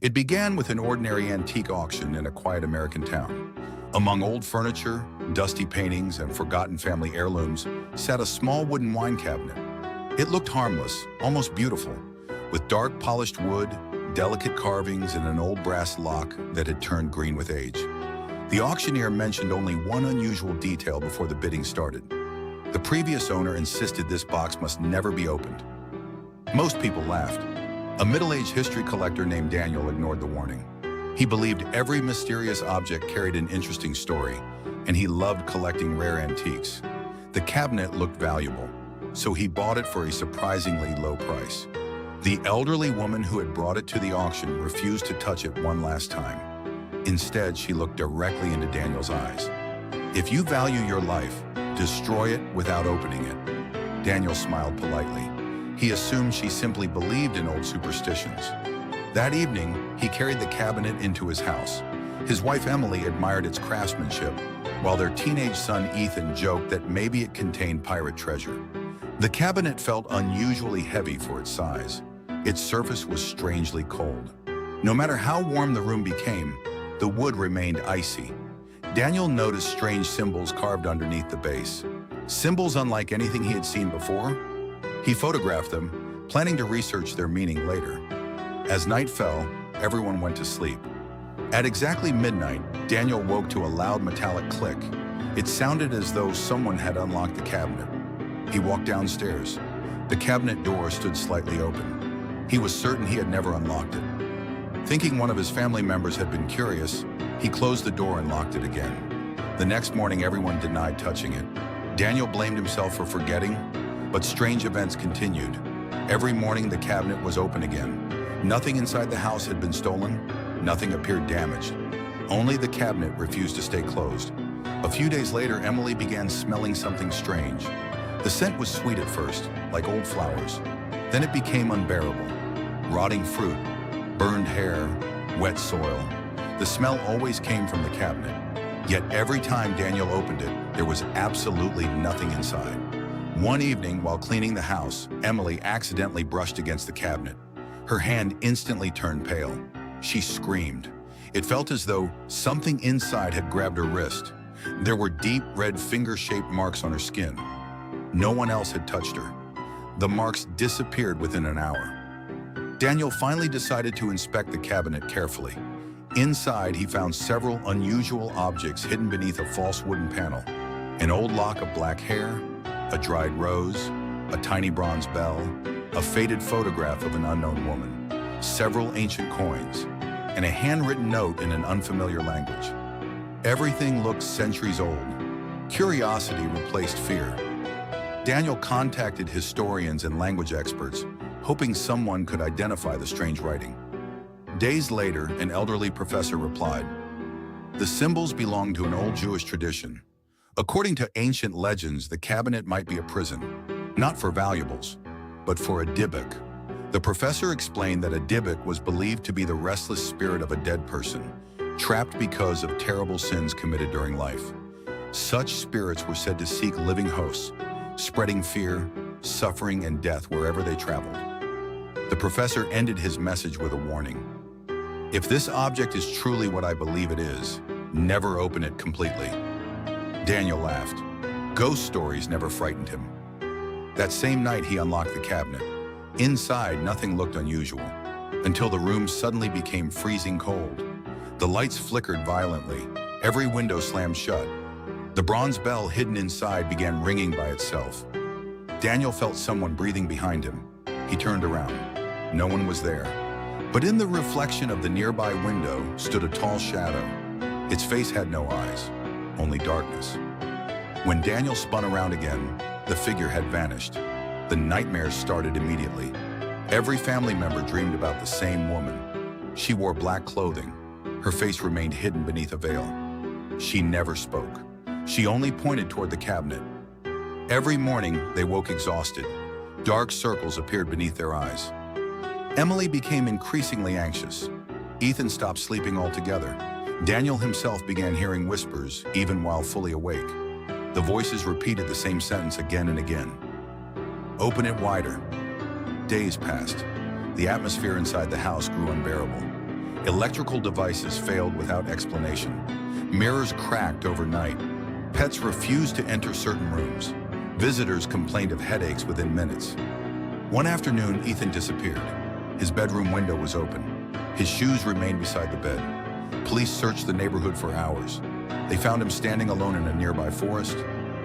It began with an ordinary antique auction in a quiet American town. Among old furniture, dusty paintings, and forgotten family heirlooms sat a small wooden wine cabinet. It looked harmless, almost beautiful, with dark polished wood, delicate carvings, and an old brass lock that had turned green with age. The auctioneer mentioned only one unusual detail before the bidding started. The previous owner insisted this box must never be opened. Most people laughed. A middle-aged history collector named Daniel ignored the warning. He believed every mysterious object carried an interesting story, and he loved collecting rare antiques. The cabinet looked valuable, so he bought it for a surprisingly low price. The elderly woman who had brought it to the auction refused to touch it one last time. Instead, she looked directly into Daniel's eyes. "If you value your life, destroy it without opening it." Daniel smiled politely. He assumed she simply believed in old superstitions. That evening, he carried the cabinet into his house. His wife Emily admired its craftsmanship, while their teenage son Ethan joked that maybe it contained pirate treasure. The cabinet felt unusually heavy for its size. Its surface was strangely cold. No matter how warm the room became, the wood remained icy. Daniel noticed strange symbols carved underneath the base. Symbols unlike anything he had seen before. He photographed them, planning to research their meaning later. As night fell, everyone went to sleep. At exactly midnight, Daniel woke to a loud metallic click. It sounded as though someone had unlocked the cabinet. He walked downstairs. The cabinet door stood slightly open. He was certain he had never unlocked it. Thinking one of his family members had been curious, he closed the door and locked it again. The next morning, everyone denied touching it. Daniel blamed himself for forgetting, but strange events continued. Every morning, the cabinet was open again. Nothing inside the house had been stolen. Nothing appeared damaged. Only the cabinet refused to stay closed. A few days later, Emily began smelling something strange. The scent was sweet at first, like old flowers. Then it became unbearable. Rotting fruit, burned hair, wet soil. The smell always came from the cabinet. Yet every time Daniel opened it, there was absolutely nothing inside. One evening, while cleaning the house, Emily accidentally brushed against the cabinet. Her hand instantly turned pale. She screamed. It felt as though something inside had grabbed her wrist. There were deep red finger-shaped marks on her skin. No one else had touched her. The marks disappeared within an hour. Daniel finally decided to inspect the cabinet carefully. Inside, he found several unusual objects hidden beneath a false wooden panel. An old lock of black hair, a dried rose, a tiny bronze bell, a faded photograph of an unknown woman, several ancient coins, and a handwritten note in an unfamiliar language. Everything looked centuries old. Curiosity replaced fear. Daniel contacted historians and language experts, hoping someone could identify the strange writing. Days later, an elderly professor replied, "The symbols belong to an old Jewish tradition. According to ancient legends, the cabinet might be a prison, not for valuables, but for a Dybbuk." The professor explained that a Dybbuk was believed to be the restless spirit of a dead person, trapped because of terrible sins committed during life. Such spirits were said to seek living hosts, spreading fear, suffering, and death wherever they traveled. The professor ended his message with a warning. "If this object is truly what I believe it is, never open it completely." Daniel laughed. Ghost stories never frightened him. That same night, he unlocked the cabinet. Inside, nothing looked unusual, until the room suddenly became freezing cold. The lights flickered violently. Every window slammed shut. The bronze bell hidden inside began ringing by itself. Daniel felt someone breathing behind him. He turned around. No one was there. But in the reflection of the nearby window stood a tall shadow. Its face had no eyes, only darkness. When Daniel spun around again, the figure had vanished. The nightmares started immediately. Every family member dreamed about the same woman. She wore black clothing. Her face remained hidden beneath a veil. She never spoke. She only pointed toward the cabinet. Every morning, they woke exhausted. Dark circles appeared beneath their eyes. Emily became increasingly anxious. Ethan stopped sleeping altogether. Daniel himself began hearing whispers, even while fully awake. The voices repeated the same sentence again and again. "Open it wider." Days passed. The atmosphere inside the house grew unbearable. Electrical devices failed without explanation. Mirrors cracked overnight. Pets refused to enter certain rooms. Visitors complained of headaches within minutes. One afternoon, Ethan disappeared. His bedroom window was open. His shoes remained beside the bed. Police searched the neighborhood for hours. They found him standing alone in a nearby forest.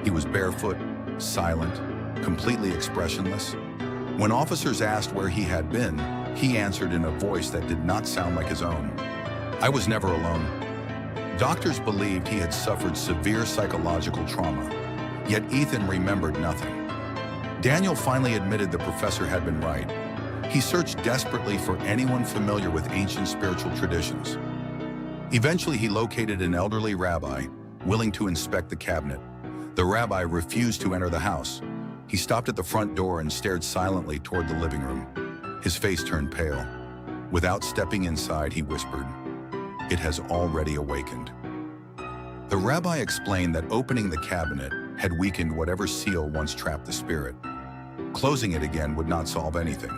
He was barefoot, silent, completely expressionless. When officers asked where he had been, he answered in a voice that did not sound like his own. "I was never alone." Doctors believed he had suffered severe psychological trauma, yet Ethan remembered nothing. Daniel finally admitted the professor had been right. He searched desperately for anyone familiar with ancient spiritual traditions. Eventually, he located an elderly rabbi, willing to inspect the cabinet. The rabbi refused to enter the house. He stopped at the front door and stared silently toward the living room. His face turned pale. Without stepping inside, he whispered, "It has already awakened." The rabbi explained that opening the cabinet had weakened whatever seal once trapped the spirit. Closing it again would not solve anything.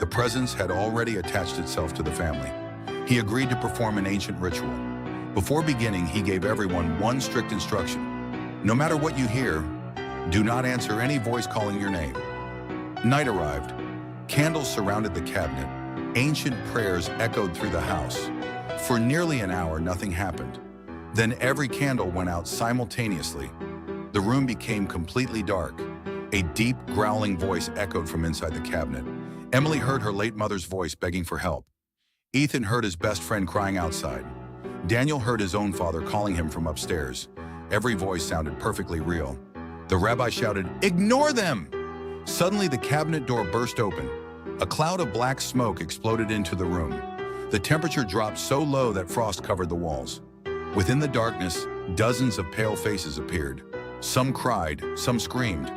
The presence had already attached itself to the family. He agreed to perform an ancient ritual. Before beginning, he gave everyone one strict instruction. No matter what you hear, do not answer any voice calling your name. Night arrived. Candles surrounded the cabinet. Ancient prayers echoed through the house. For nearly an hour, nothing happened. Then every candle went out simultaneously. The room became completely dark. A deep, growling voice echoed from inside the cabinet. Emily heard her late mother's voice begging for help. Ethan heard his best friend crying outside. Daniel heard his own father calling him from upstairs. Every voice sounded perfectly real. The rabbi shouted, "Ignore them!" Suddenly, the cabinet door burst open. A cloud of black smoke exploded into the room. The temperature dropped so low that frost covered the walls. Within the darkness, dozens of pale faces appeared. Some cried, some screamed,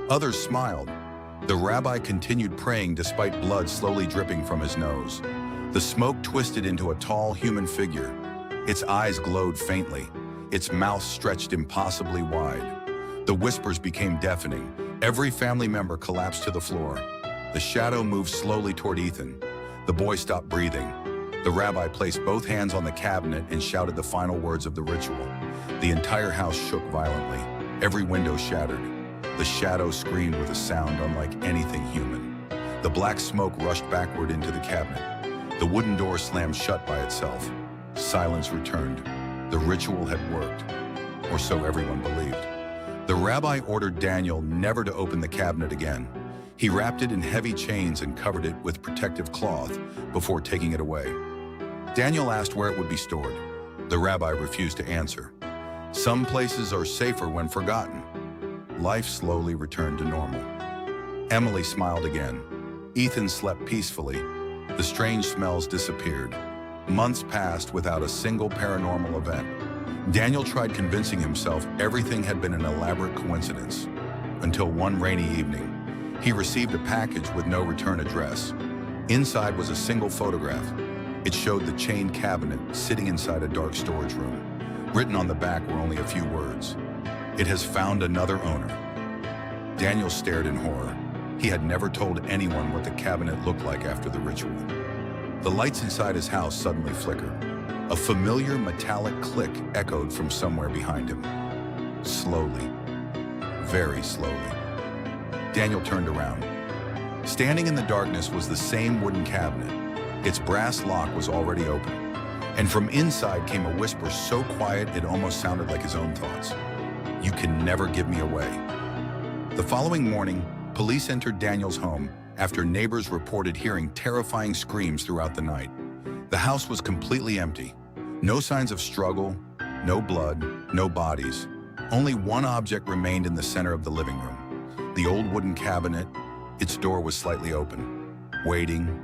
others smiled. The rabbi continued praying despite blood slowly dripping from his nose. The smoke twisted into a tall human figure. Its eyes glowed faintly. Its mouth stretched impossibly wide. The whispers became deafening. Every family member collapsed to the floor. The shadow moved slowly toward Ethan. The boy stopped breathing. The rabbi placed both hands on the cabinet and shouted the final words of the ritual. The entire house shook violently. Every window shattered. The shadow screamed with a sound unlike anything human. The black smoke rushed backward into the cabinet. The wooden door slammed shut by itself. Silence returned. The ritual had worked, or so everyone believed. The rabbi ordered Daniel never to open the cabinet again. He wrapped it in heavy chains and covered it with protective cloth before taking it away. Daniel asked where it would be stored. The rabbi refused to answer. Some places are safer when forgotten. Life slowly returned to normal. Emily smiled again. Ethan slept peacefully. The strange smells disappeared. Months passed without a single paranormal event. Daniel tried convincing himself everything had been an elaborate coincidence. Until one rainy evening, he received a package with no return address. Inside was a single photograph. It showed the chained cabinet sitting inside a dark storage room. Written on the back were only a few words. "It has found another owner." Daniel stared in horror. He had never told anyone what the cabinet looked like after the ritual. The lights inside his house suddenly flickered. A familiar metallic click echoed from somewhere behind him. Slowly, very slowly. Daniel turned around. Standing in the darkness was the same wooden cabinet. Its brass lock was already open. And from inside came a whisper so quiet it almost sounded like his own thoughts. "You can never give me away." The following morning, police entered Daniel's home after neighbors reported hearing terrifying screams throughout the night. The house was completely empty. No signs of struggle, no blood, no bodies. Only one object remained in the center of the living room. The old wooden cabinet. Its door was slightly open, waiting,